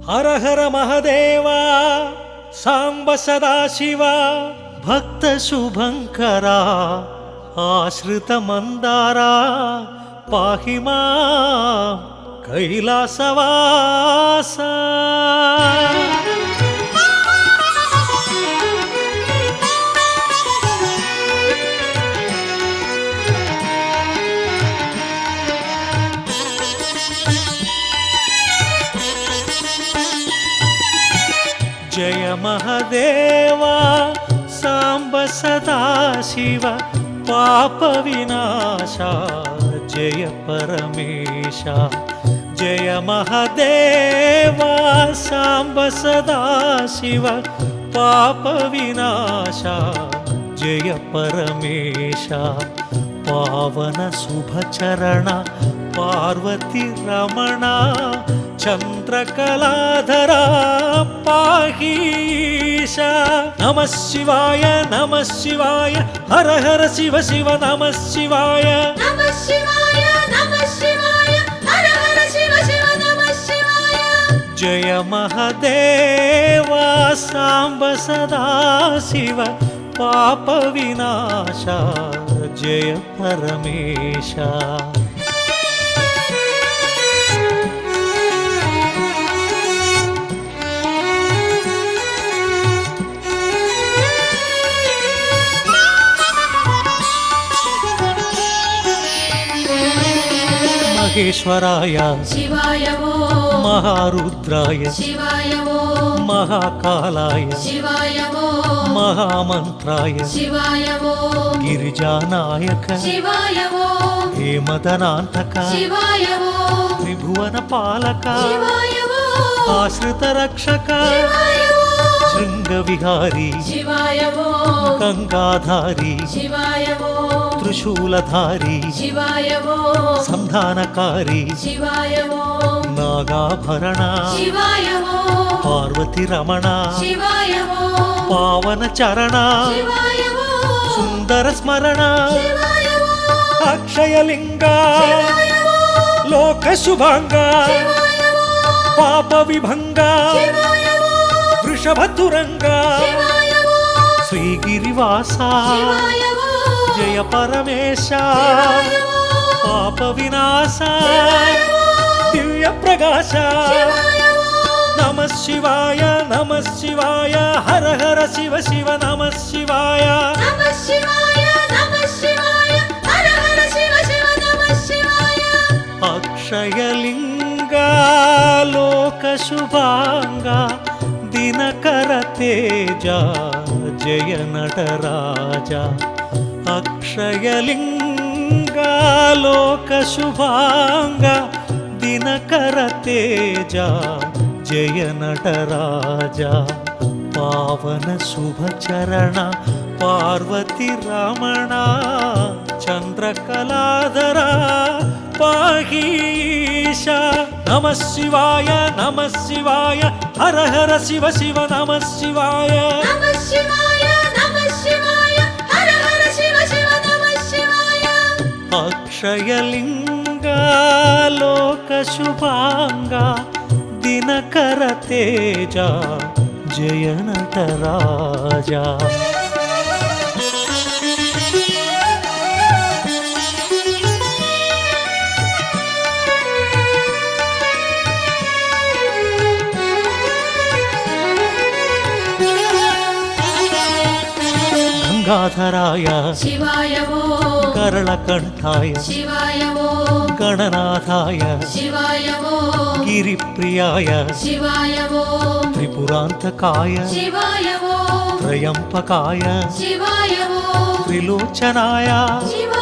हर हर महादेव सांब सदाशिव भक्त शुभंकरा आश्रित मंदारा पाहि मां कैलासवासा। जय महादेवा सांब सदाशिव पाप विनाशा जय परमेशा। जय महादेवा सांब सदाशिव पाप विनाशा जय परमेशा। पावन शुभ चरण पार्वती रमणा चंद्रकलाधरा पाहीशा। नमः शिवाय हर हर शिव शिव नमः शिवाय नमः शिवाय हर हर शिव शिव नमः शिवाय। जय महादेवा सांब सदाशिव पाप विनाशा जय परमेशा। महेश्वराय शिवाय वो महारुद्राय शिवाय वो महाकालाय शिवाय वो महामंत्राय शिवाय वो गिरिजानायक शिवाय वो हेमदनान्तक शिवाय वो त्रिभुवन पालक शिवाय वो आश्रित रक्षक शिवाय वो शृंगविहारी शिवाय वो गंगाधारी शिवाय वो त्रिशूलधारी शिवाय वो संधानकारी शिवाय वो नागाभरण शिवाय वो पार्वती रमण शिवाय वो पावन चरण शिवाय वो सुंदर स्मरण शिवाय वो अक्षयलिंग शिवाय वो लोक शुभांग शिवाय वो पाप विभंग शिवाय वो वृषभतुरंग शिवाय वो श्रीगिरिवासा शिवाय वो जय परमेशा। शिवाय वो पाप विनाशा शिवाय वो दिव्य प्रकाशा। शिवाय वो नमः शिवाय हर हर शिव शिव नमः शिवाय। नमः शिवाय हर हर शिव शिव नमः शिवाय। अक्षयलिंग लोक शुभांग दिनकर तेजा जय नटराजा। अक्षयलिंग लोक शुभांग दिनकर तेजा जय नटराजा। पावन शुभ चरण पार्वती रमणा चंद्रकलाधरा पाहीशा। नमः शिवाय हर हर शिव शिव नमः शिवाय। नमः शिवाय हर हर शिव शिव नमः शिवाय। अक्षयलिंग लोक शुभांग दिनकर तेजा जय नटराजा। गंगाधराय शिवाय वो करलकंठाय शिवाय वो गणनाथाय शिवाय वो गिरिप्रियाय शिवाय वो त्रिपुरांतकाय शिवाय वो त्रयंपकाय शिवाय वो त्रिलोचनाय शिवाय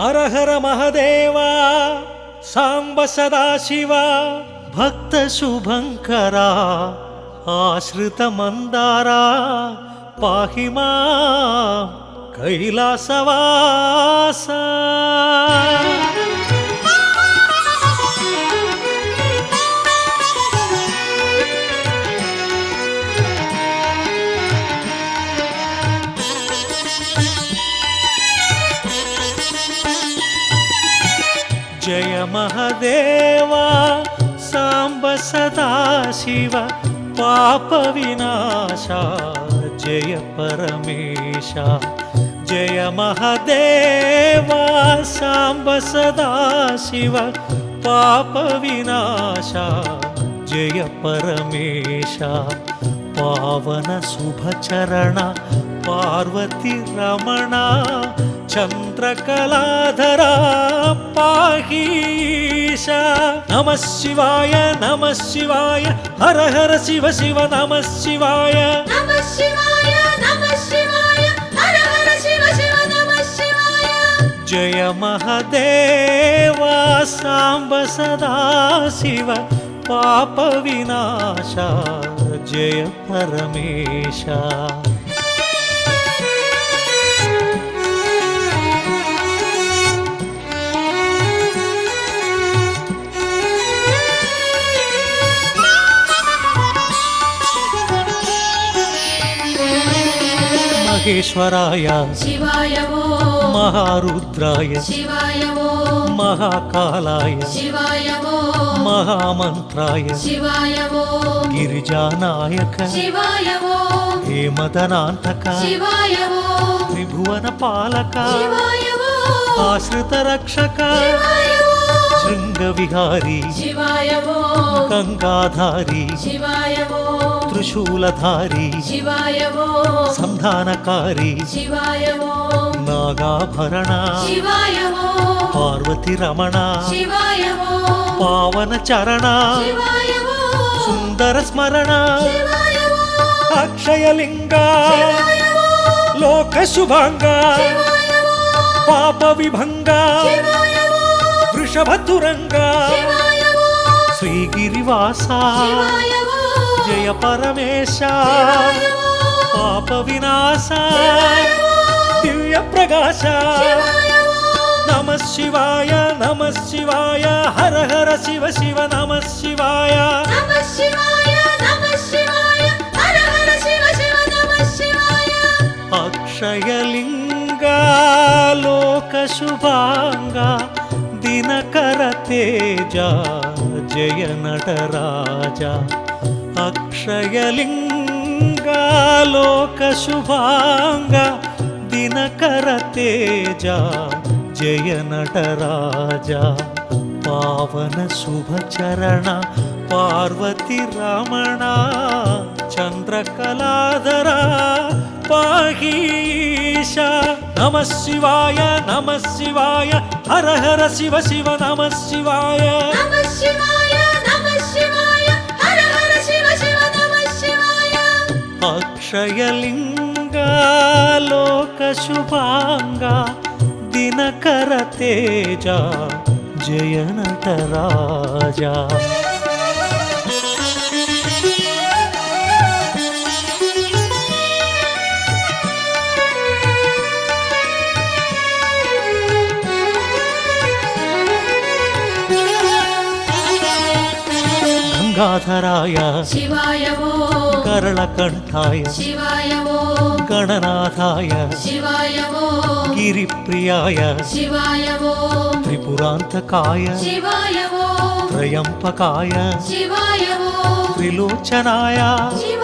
ಹರ ಹರ ಮಹದೇವ ಸಾಂಬ ಸದಾಶಿವ ಭಕ್ತ ಶುಭಂಕರ ಆಶ್ರಿತ ಮಂದಾರ ಪಾಹಿ ಮಾಂ ಕೈಲಾಸವಾಸ ಜಯ ಮಹದೇವ ಸಾಂಬ ಸದಾಶಿವ ಪಾಪ ವಿನಾಶ ಜಯ ಪರಮೇಶ ಜಯ ಮಹದೇವ ಸಾಂಬ ಸದಾಶಿವ ಪಾಪ ವಿನಾಶ ಜಯ ಪರಮೇಶ ಪಾವನ ಶುಭ ಚರಣ ಪಾರ್ವತಿ ರಮಣ ಚಂದ್ರಕಲಾಧರ ಪಾಹೀಶ ನಮಃ ಶಿವಾಯ ಹರ ಹರ ಶಿವ ಶಿವ ನಮಃ ಶಿವಾಯ ನಮಃ ಶಿವಾಯ ಹರ ಹರ ಶಿವ ಶಿವ ನಮಃ ಶಿವಾಯ ಜಯ ಮಹದೇವ ಸಾಂಬ ಸದಾಶಿವ ಪಾಪ ವಿನಾಶ ಜಯ ಪರಮೇಶ ಮಹೇಶ್ವರಾಯ ಶಿವಾಯ ಓಂ ಮಹಾರುದ್ರಾಯ ಶಿವಾಯ ಓಂ ಮಹಾಕಾಲಾಯ ಶಿವಾಯ ಓಂ ಮಹಾಮಂತ್ರಾಯ ಶಿವಾಯ ಓಂ ಗಿರಿಜಾನಾಯಕ ಶಿವಾಯ ಓಂ ಹೇಮದನಾಂತಕ ಶಿವಾಯ ಓಂ ತ್ರಿಭುವನ ಪಾಲಕ ಶಿವಾಯ ಓಂ ಆಶ್ರಿತ ರಕ್ಷಕ ಶಿವಾಯ ಓಂ ಶೃಂಗವಿಹಾರಿ ಶಿವಾಯ ಓಂ ಗಂಗಾಧಾರಿ ಶಿವಾಯ ಓಂ ತ್ರಿಶೂಲಧಾರಿ ಶಿವಾಯ ಓಂ ಸಂಧಾನಕಾರಿ ಶಿವಾಯ ಓಂ ನಾಗಾಭರಣ ಶಿವಾಯ ಓಂ ಪಾರ್ವತಿ ರಮಣ ಶಿವಾಯ ಓಂ ಪಾವನ ಚರಣ ಶಿವಾಯ ಓಂ ಸುಂದರ ಸ್ಮರಣ ಶಿವಾಯ ಓಂ ಅಕ್ಷಯಲಿಂಗ ಶಿವಾಯ ಓಂ ಲೋಕ ಶುಭಾಂಗ ಶಿವಾಯ ಓಂ ಪಾಪ ವಿಭಂಗ ಶಿವಾಯ ಓಂ ವೃಷಭತುರಂಗ ಶಿವಾಯ ಓಂ ಶ್ರೀಗಿರಿವಾಸ ಶಿವಾಯ ಓಂ ಜಯ ಪರಮೇಶ ಶಿವಾಯ ಓಂ ಪಾಪ ವಿನಾಶ ದಿವ್ಯ ಪ್ರಕಾಶ ಶಿವಾಯ ಓಂ ನಮಃ ಶಿವಾಯ ಹರ ಹರ ಶಿವ ಶಿವ ನಮಃ ಶಿವಾಯ ನಮಃ ಶಿವಾಯ ಹರ ಹರ ಶಿವ ಶಿವ ನಮಃ ಶಿವಾಯ ಅಕ್ಷಯಲಿಂಗ ಲೋಕ ಶುಭಾಂಗ ದಿನಕರ ತೇಜ ಜಯ ನಟರಾಜ ಅಕ್ಷಯಲಿಂಗ ಲೋಕ ಶುಭಾಂಗ ದಿನಕರ ತೇಜ ಜಯ ನಟರಾಜ ಪಾವನ ಶುಭ ಚರಣ ಪಾರ್ವತಿ ರಮಣ ಚಂದ್ರಕಲಾಧರ ಪಾಹೀಶ ನಮಃ ಶಿವಾಯ ಹರ ಹರ ಶಿವ ಶಿವ ನಮಃ ಶಿವಾಯ ನಮಃ ಶಿವಾಯ ಹರ ಹರ ಶಿವ ಶಿವ ನಮಃ ಶಿವಾಯ ಅಕ್ಷಯಲಿಂಗ ಲೋಕ ಶುಭಾಂಗ ದಿನಕರ ತೇಜ ಜಯ ನಟರಾಜ ಗಂಗಾಧರಾಯ ಶಿವಾಯ ಓಂ ಕರಳಕಂಠಾಯ ಶಿವಾಯ ಓಂ ಗಣನಾಥಾಯ ಶಿವಾಯ ಓಂ ಗಿರಿಪ್ರಿಯಾಯ ಶಿವಾಯ ಓಂ ತ್ರಿಪುರಾಂತಕಾಯ ಶಿವಾಯ ಓಂ ತ್ರಯಂಪಕಾಯ ಶಿವಾಯ ಓಂ ತ್ರಿಲೋಚನಾಯ ಶಿವಾಯ